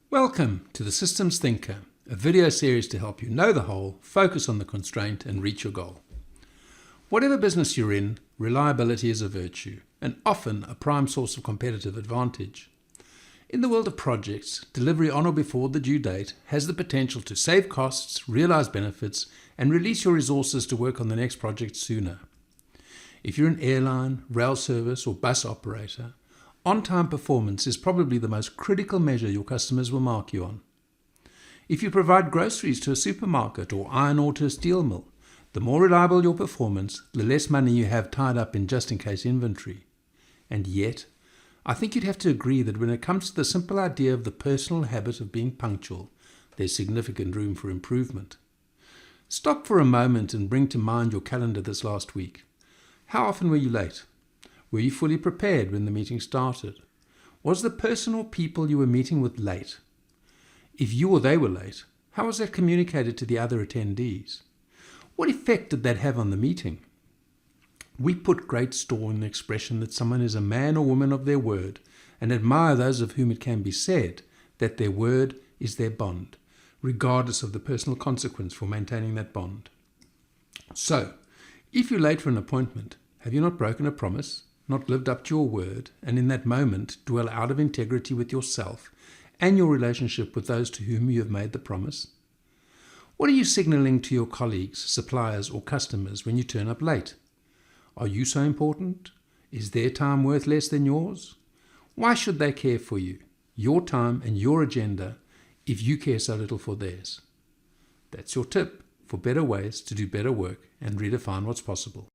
Welcome to The Systems Thinker, a video series to help you know the whole, focus on the constraint, and reach your goal. Whatever business you're in, reliability is a virtue, and often a prime source of competitive advantage. In the world of projects, delivery on or before the due date has the potential to save costs, realize benefits, and release your resources to work on the next project sooner. If you're an airline, rail service, or bus operator, on-time performance is probably the most critical measure your customers will mark you on. If you provide groceries to a supermarket or iron ore to a steel mill, the more reliable your performance, the less money you have tied up in just-in-case inventory. And yet, I think you'd have to agree that when it comes to the simple idea of the personal habit of being punctual, there's significant room for improvement. Stop for a moment and bring to mind your calendar this last week. How often were you late? Were you fully prepared when the meeting started? Was the person or people you were meeting with late? If you or they were late, how was that communicated to the other attendees? What effect did that have on the meeting? We put great store in the expression that someone is a man or woman of their word and admire those of whom it can be said that their word is their bond, regardless of the personal consequence for maintaining that bond. So, if you're late for an appointment, have you not broken a promise, not lived up to your word, and in that moment dwell out of integrity with yourself and your relationship with those to whom you have made the promise? What are you signaling to your colleagues, suppliers, or customers when you turn up late? Are you so important? Is their time worth less than yours? Why should they care for you, your time and your agenda, if you care so little for theirs? That's your tip for better ways to do better work and redefine what's possible.